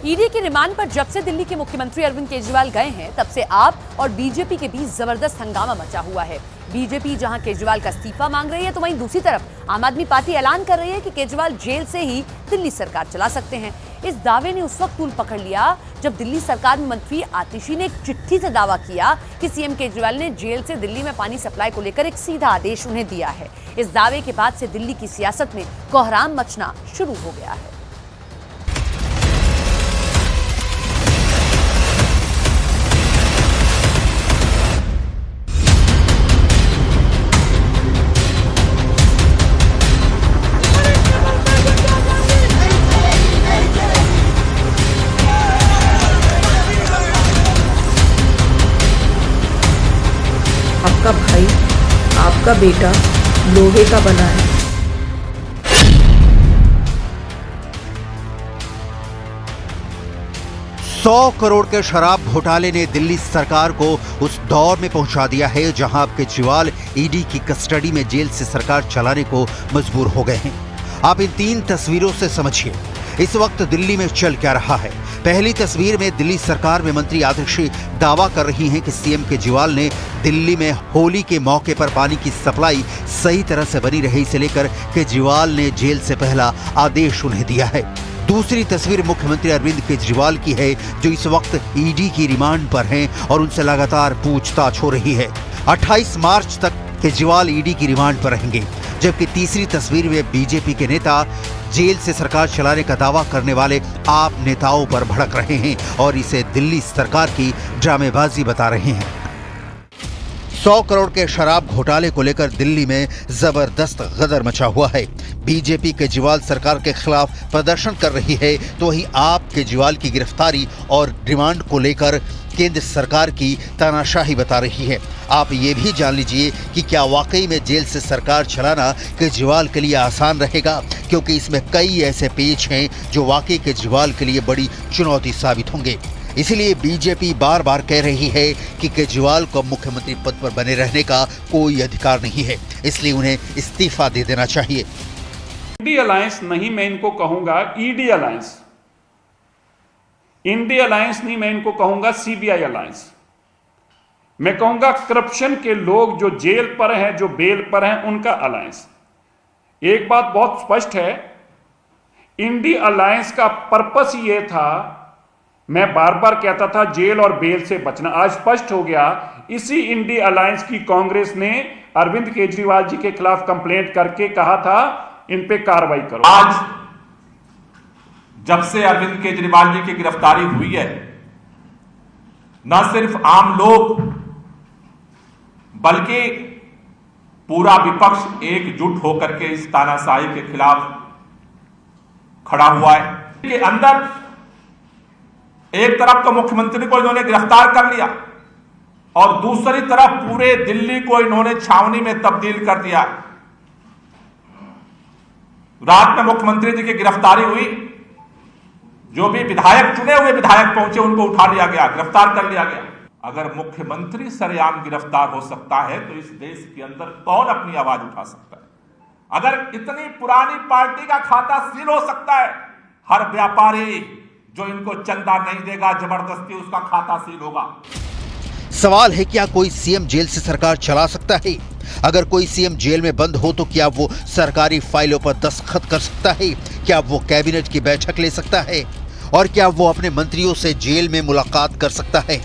ED के remand पर जब से दिल्ली के मुख्यमंत्री अरविंद केजरीवाल गए हैं, तब से आप और बीजेपी के बीच जबरदस्त हंगामा मचा हुआ है। बीजेपी जहां केजरीवाल का इस्तीफा मांग रही है, तो वहीं दूसरी तरफ आम आदमी पार्टी ऐलान कर रही है कि केजरीवाल जेल से ही दिल्ली सरकार चला सकते हैं। इस दावे ने उस वक्त तूल पकड़ लिया जब दिल्ली सरकार में मंत्री आतिशी ने एक चिट्ठी से दावा किया कि सीएम केजरीवाल ने जेल से दिल्ली में पानी सप्लाई को लेकर एक सीधा आदेश उन्हें दिया है। इस दावे के बाद से दिल्ली की सियासत में कोहराम मचना शुरू हो गया है। आपका भाई, आपका बेटा लोहे का बना है। $100 करोड़ के शराब घोटाले ने दिल्ली सरकार को उस दौर में पहुंचा दिया है जहां अब केजरीवाल ईडी की कस्टडी में जेल से सरकार चलाने को मजबूर हो गए हैं। आप इन 3 तस्वीरों से समझिए इस वक्त दिल्ली में चल क्या रहा है। पहली तस्वीर में दिल्ली सरकार में मंत्री आतिशी दावा कर रही हैं कि सीएम केजरीवाल ने दिल्ली में होली के मौके पर पानी की सप्लाई सही तरह से बनी रही से लेकर केजरीवाल ने जेल से पहला आदेश उन्हें दिया है। दूसरी तस्वीर मुख्यमंत्री अरविंद केजरीवाल की है, जो इस वक्त ईडी की रिमांड पर हैं और उनसे लगातार पूछताछ हो रही है। 28 मार्च तक केजरीवाल ईडी की रिमांड पर रहेंगे। जबकि तीसरी तस्वीर में बीजेपी के नेता जेल से सरकार चलाने का दावा करने वाले आप नेताओं पर भड़क रहे हैं और इसे दिल्ली सरकार की ड्रामेबाजी बता रहे हैं। 100 करोड़ के शराब घोटाले को लेकर दिल्ली में जबरदस्त गदर मचा हुआ है। बीजेपी केजरीवाल सरकार के खिलाफ प्रदर्शन कर रही है, तो वहीं आप केजरीवाल की गिरफ्तारी और रिमांड को लेकर केंद्र सरकार की तानाशाही बता रही है। आप ये भी जान लीजिए कि क्या वाकई में जेल से सरकार चलाना केजरीवाल के लिए आसान रहेगा, क्योंकि इसमें कई ऐसे पेच हैं जो वाकई केजरीवाल के लिए बड़ी चुनौती साबित होंगे। इसीलिए बीजेपी बार बार कह रही है कि केजरीवाल को मुख्यमंत्री पद पर बने रहने का कोई अधिकार नहीं है, इसलिए उन्हें इस्तीफा दे देना चाहिए। इंडी अलायंस नहीं, मैं इनको कहूंगा ईडी अलायंस। इंडी अलायंस नहीं, मैं इनको कहूंगा सीबीआई अलायंस। मैं कहूंगा करप्शन के लोग जो जेल पर हैं, जो बेल पर हैं, उनका अलायंस। एक बात बहुत स्पष्ट है, इंडी अलायंस का पर्पस ये था, मैं बार बार कहता था जेल और बेल से बचना, आज स्पष्ट हो गया। इसी इंडी अलायंस की कांग्रेस ने अरविंद केजरीवाल जी के खिलाफ कंप्लेंट करके कहा था इन पे कार्रवाई करो। आज जब से अरविंद केजरीवाल जी की गिरफ्तारी हुई है, न सिर्फ आम लोग बल्कि पूरा विपक्ष एकजुट होकर के इस तानाशाही के खिलाफ खड़ा हुआ है। के अंदर एक तरफ तो मुख्यमंत्री को इन्होंने गिरफ्तार कर लिया और दूसरी तरफ पूरे दिल्ली को इन्होंने छावनी में तब्दील कर दिया। रात में मुख्यमंत्री जी की गिरफ्तारी हुई, जो भी विधायक, चुने हुए विधायक पहुंचे, उनको उठा लिया गया, गिरफ्तार कर लिया गया। अगर मुख्यमंत्री सरेआम गिरफ्तार हो सकता है तो इस देश के अंदर कौन अपनी आवाज उठा सकता है? अगर इतनी पुरानी पार्टी का खाता सील हो सकता है, हर व्यापारी जो इनको चंदा नहीं देगा जबरदस्ती उसका खाता सील होगा। सवाल है, क्या कोई सीएम जेल से सरकार चला सकता है? अगर कोई सीएम जेल में बंद हो तो क्या वो सरकारी फाइलों पर दस्तखत कर सकता है? क्या वो कैबिनेट की बैठक ले सकता है? और क्या वो अपने मंत्रियों से जेल में मुलाकात कर सकता है?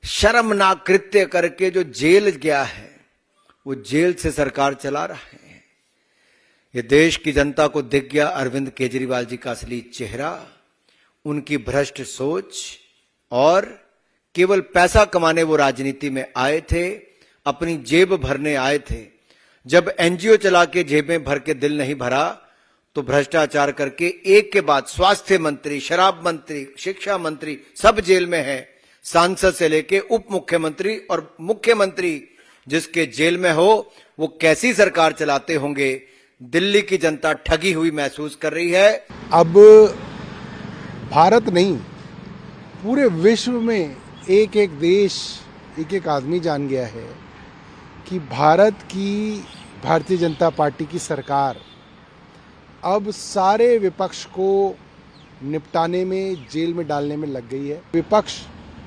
शर्मनाक कृत्य करके जो जेल गया है, वो जेल से सरकार चला रहा है। ये देश की जनता को दिख गया अरविंद केजरीवाल जी का असली चेहरा, उनकी भ्रष्ट सोच, और केवल पैसा कमाने वो राजनीति में आए थे, अपनी जेब भरने आए थे। जब एनजीओ चला के जेबें भर के दिल नहीं भरा, तो भ्रष्टाचार करके एक के बाद स्वास्थ्य मंत्री, शराब मंत्री, शिक्षा मंत्री सब जेल में हैं। सांसद से लेके उप मुख्यमंत्री और मुख्यमंत्री जिसके जेल में हो, वो कैसी सरकार चलाते होंगे? दिल्ली की जनता ठगी हुई महसूस कर रही है। अब भारत नहीं, पूरे विश्व में एक एक देश, एक एक आदमी जान गया है कि भारत की भारतीय जनता पार्टी की सरकार अब सारे विपक्ष को निपटाने में, जेल में डालने में लग गई है। विपक्ष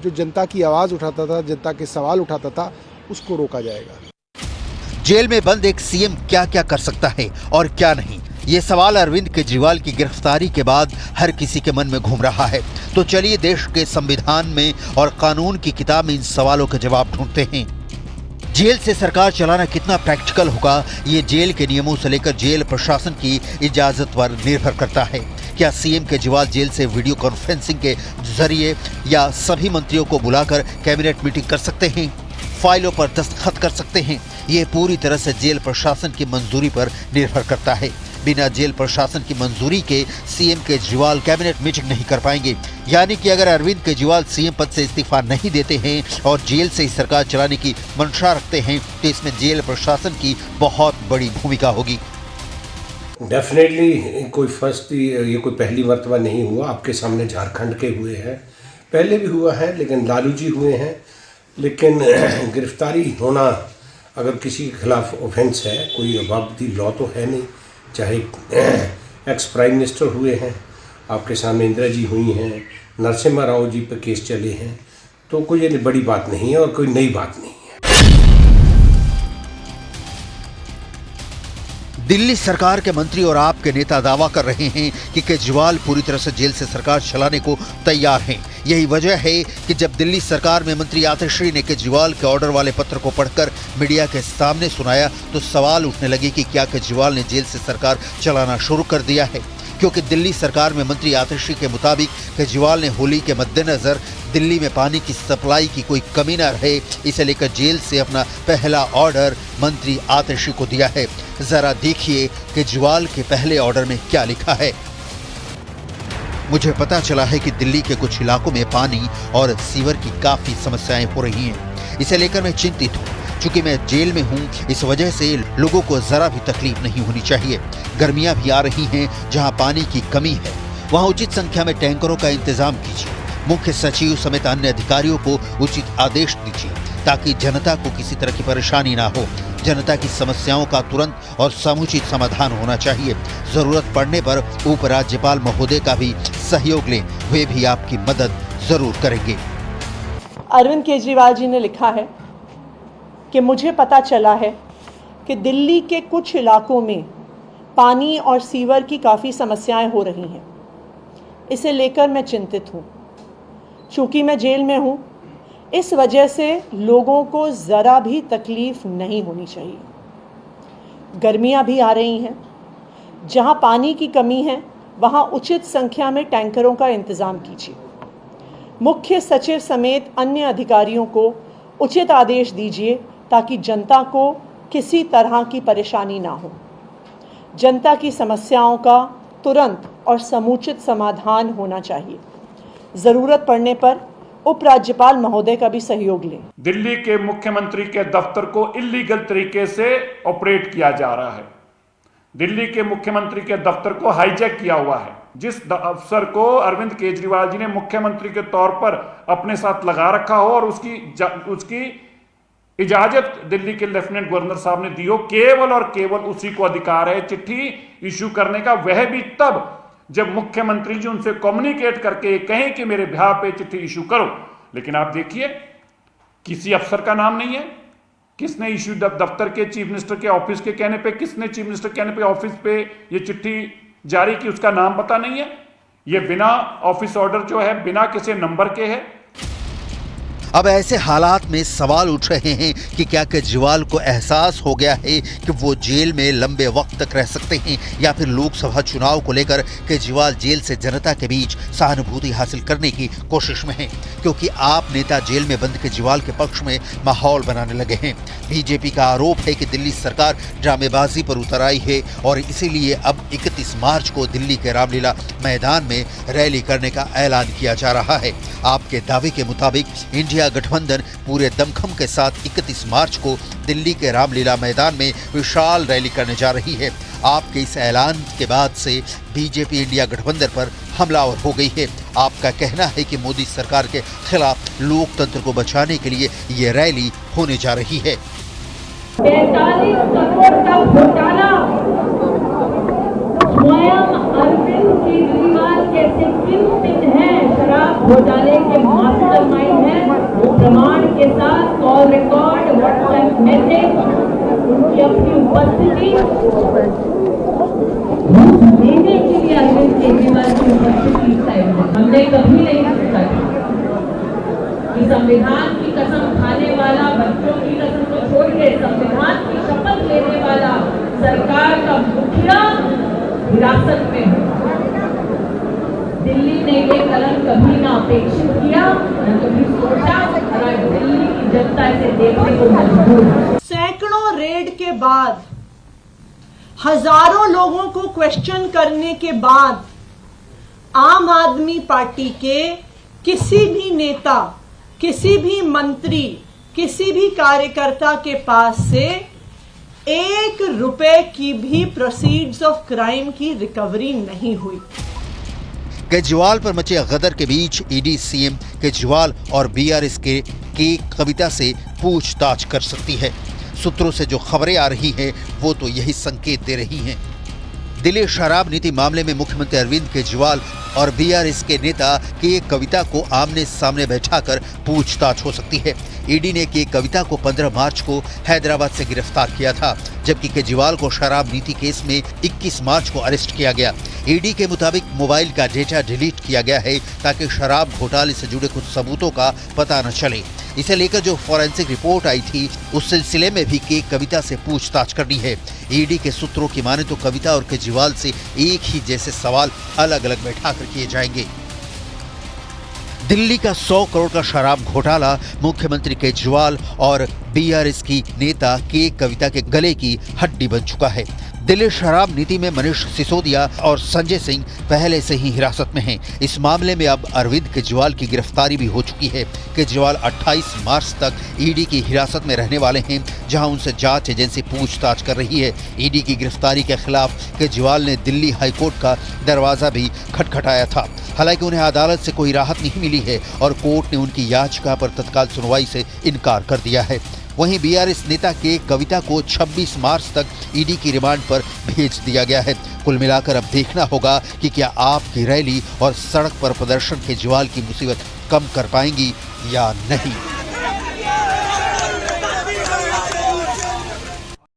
जो जनता की आवाज़ उठाता था, जनता के सवाल उठाता था, उसको रोका जाएगा। जेल में बंद एक सीएम क्या क्या कर सकता है और क्या नहीं, ये सवाल अरविंद केजरीवाल की गिरफ्तारी के बाद हर किसी के मन में घूम रहा है। तो चलिए देश के संविधान में और कानून की किताब में इन सवालों के जवाब ढूंढते हैं। जेल से सरकार चलाना कितना प्रैक्टिकल होगा, ये जेल के नियमों से लेकर जेल प्रशासन की इजाजत पर निर्भर करता है। क्या सीएम केजरीवाल जेल से वीडियो कॉन्फ्रेंसिंग के जरिए या सभी मंत्रियों को बुलाकर कैबिनेट मीटिंग कर सकते हैं, फाइलों पर दस्तखत कर सकते हैं? ये पूरी तरह से जेल प्रशासन की मंजूरी पर निर्भर करता है। बिना जेल प्रशासन की मंजूरी के सीएम केजरीवाल कैबिनेट मीटिंग नहीं कर पाएंगे। यानी कि अगर अरविंद केजरीवाल सीएम पद से इस्तीफा नहीं देते हैं और जेल से ही सरकार चलाने की मंशा रखते हैं तो इसमें जेल प्रशासन की बहुत बड़ी भूमिका होगी। डेफिनेटली ये कोई पहली मर्तबा नहीं हुआ। आपके सामने झारखंड के हुए हैं, पहले भी हुआ है, लेकिन लालू जी हुए हैं। लेकिन गिरफ्तारी होना अगर किसी के खिलाफ ऑफेंस है, कोई अबाबती लॉ तो है नहीं। चाहे एक्स प्राइम मिनिस्टर हुए हैं, आपके सामने इंदिरा जी हुई हैं, नरसिम्हा राव जी पर केस चले हैं, तो कोई ये बड़ी बात नहीं है और कोई नई बात नहीं है। दिल्ली सरकार के मंत्री और आपके नेता दावा कर रहे हैं कि केजरीवाल पूरी तरह से जेल से सरकार चलाने को तैयार हैं। यही वजह है कि जब दिल्ली सरकार में मंत्री आतिशी ने केजरीवाल के ऑर्डर वाले पत्र को पढ़कर मीडिया के सामने सुनाया तो सवाल उठने लगे कि क्या केजरीवाल ने जेल से सरकार चलाना शुरू कर दिया है, क्योंकि दिल्ली सरकार में मंत्री आतिशी के मुताबिक केजरीवाल ने होली के मद्देनजर दिल्ली में पानी की सप्लाई की कोई कमी न रहे, इसे लेकर जेल से अपना पहला ऑर्डर मंत्री आतिशी को दिया है। जरा देखिए केजरीवाल के पहले ऑर्डर में क्या लिखा है। मुझे पता चला है कि दिल्ली के कुछ इलाकों में पानी और सीवर की काफी समस्याएं हो रही हैं। इसे लेकर मैं चिंतित हूँ। चूंकि मैं जेल में हूँ, इस वजह से लोगों को जरा भी तकलीफ नहीं होनी चाहिए। गर्मियां भी आ रही हैं, जहां पानी की कमी है वहां उचित संख्या में टैंकरों का इंतजाम कीजिए। मुख्य सचिव समेत अन्य अधिकारियों को उचित आदेश दीजिए ताकि जनता को किसी तरह की परेशानी ना हो। जनता की समस्याओं का तुरंत और समुचित समाधान होना चाहिए। जरूरत पड़ने पर उपराज्यपाल महोदय का भी सहयोग लें, वे भी आपकी मदद जरूर करेंगे। अरविंद केजरीवाल जी ने लिखा है कि मुझे पता चला है कि दिल्ली के कुछ इलाकों में पानी और सीवर की काफ़ी समस्याएं हो रही हैं। इसे लेकर मैं चिंतित हूँ। चूँकि मैं जेल में हूँ, इस वजह से लोगों को ज़रा भी तकलीफ़ नहीं होनी चाहिए। गर्मियाँ भी आ रही हैं, जहाँ पानी की कमी है वहाँ उचित संख्या में टैंकरों का इंतज़ाम कीजिए। मुख्य सचिव समेत अन्य अधिकारियों को उचित आदेश दीजिए ताकि जनता को किसी तरह की परेशानी ना हो। जनता की समस्याओं का तुरंत और समुचित समाधान होना चाहिए। ज़रूरत पड़ने पर उपराज्यपाल महोदय का भी सहयोग लें। दिल्ली के मुख्यमंत्री के दफ्तर को इल्लीगल तरीके से ऑपरेट किया जा रहा है। दिल्ली के मुख्यमंत्री के दफ्तर को हाईजैक किया हुआ है। जिस अफसर को अरविंद केजरीवाल जी ने मुख्यमंत्री के तौर पर अपने साथ लगा रखा हो और उसकी इजाजत दिल्ली के लेफ्टिनेंट गवर्नर साहब ने दी हो, केवल और केवल उसी को अधिकार है चिट्ठी इशू करने का। वह भी तब जब मुख्यमंत्री जी उनसे कम्युनिकेट करके कहें कि मेरे बिहाफ पे चिट्ठी इशू करो। लेकिन आप देखिए, किसी अफसर का नाम नहीं है। किसने इशू दफ्तर के चीफ मिनिस्टर के ऑफिस के कहने पे, किसने चीफ मिनिस्टर के कहने पे ऑफिस पे ये चिट्ठी जारी की, उसका नाम पता नहीं है। ये बिना ऑफिस ऑर्डर जो है, बिना किसी नंबर के है। अब ऐसे हालात में सवाल उठ रहे हैं कि क्या केजरीवाल को एहसास हो गया है कि वो जेल में लंबे वक्त तक रह सकते हैं, या फिर लोकसभा चुनाव को लेकर केजरीवाल जेल से जनता के बीच सहानुभूति हासिल करने की कोशिश में हैं, क्योंकि आप नेता जेल में बंद केजरीवाल के पक्ष में माहौल बनाने लगे हैं। बीजेपी का आरोप है कि दिल्ली सरकार ड्रामेबाजी पर उतर आई है और इसीलिए अब 31 मार्च को दिल्ली के रामलीला मैदान में रैली करने का ऐलान किया जा रहा है। आपके दावे के मुताबिक इंडिया गठबंधन पूरे दमखम के साथ 31 मार्च को दिल्ली के रामलीला मैदान में विशाल रैली करने जा रही है। आपके इस ऐलान के बाद से बीजेपी इंडिया गठबंधन पर हमलावर हो गई है। आपका कहना है कि मोदी सरकार के खिलाफ लोकतंत्र को बचाने के लिए ये रैली होने जा रही है। 45 करोड़ का घोटाला स्वयं अरविंद केजरीवाल कैसे किंग है, शराब घोटाले के मास्टरमाइंड है, वो प्रमाण के साथ कॉल रिकॉर्ड, व्हाट्सएप मैसेज, उनकी अपनी उपस्थिति देने के लिए अरविंद केजरीवाल की उपस्थिति हमने कभी नहीं सोचा कि संविधान की कसम खाने वाला, बच्चों की कसम को छोड़ के संविधान की शपथ लेने वाला सरकार का मुखिया हिरासत में हो। दिल्ली ने ये कलम कभी ना अपेक्षित किया, न कभी सोचा, और आज दिल्ली की जनता इसे देखने को मजबूर है। सैकड़ों रेड के बाद, हजारों लोगों को क्वेश्चन करने के बाद आम आदमी पार्टी के किसी भी नेता, किसी भी मंत्री, किसी भी कार्यकर्ता के पास से 1 रुपए की भी प्रोसीड्स ऑफ क्राइम की रिकवरी नहीं हुई। केजरीवाल पर मचे गदर के बीच ईडी सीएम केजरीवाल और बीआरएस के कविता से पूछताछ कर सकती है। सूत्रों से जो खबरें आ रही हैं वो तो यही संकेत दे रही हैं। दिल्ली शराब नीति मामले में मुख्यमंत्री अरविंद केजरीवाल और बीआरएस के नेता के कविता को आमने सामने बैठाकर पूछताछ हो सकती है। ईडी ने के कविता को 15 मार्च को हैदराबाद से गिरफ्तार किया था, जबकि केजरीवाल को शराब नीति केस में 21 मार्च को अरेस्ट किया गया। ईडी के मुताबिक मोबाइल का डेटा डिलीट किया गया है ताकि शराब घोटाले से जुड़े कुछ सबूतों का पता न चले। इसे लेकर जो फॉरेंसिक रिपोर्ट आई थी उस सिलसिले में भी के कविता से पूछताछ करनी है। ईडी के सूत्रों की माने तो कविता और केजरीवाल से एक ही जैसे सवाल अलग अलग बैठाकर किए जाएंगे। दिल्ली का 100 करोड़ का शराब घोटाला मुख्यमंत्री केजरीवाल और बीआरएस की नेता के कविता के गले की हड्डी बन चुका है। दिल्ली शराब नीति में मनीष सिसोदिया और संजय सिंह पहले से ही हिरासत में हैं। इस मामले में अब अरविंद केजरीवाल की गिरफ्तारी भी हो चुकी है। केजरीवाल 28 मार्च तक ईडी की हिरासत में रहने वाले हैं, जहां उनसे जांच एजेंसी पूछताछ कर रही है। ईडी की गिरफ्तारी के खिलाफ केजरीवाल ने दिल्ली हाईकोर्ट का दरवाजा भी खटखटाया था। हालांकि उन्हें अदालत से कोई राहत नहीं मिली है और कोर्ट ने उनकी याचिका पर तत्काल सुनवाई से इनकार कर दिया है। वहीं बीआरएस नेता के कविता को 26 मार्च तक ईडी की रिमांड पर भेज दिया गया है। कुल मिलाकर अब देखना होगा कि क्या आपकी रैली और सड़क पर प्रदर्शन केजरीवाल की मुसीबत कम कर पाएंगी या नहीं।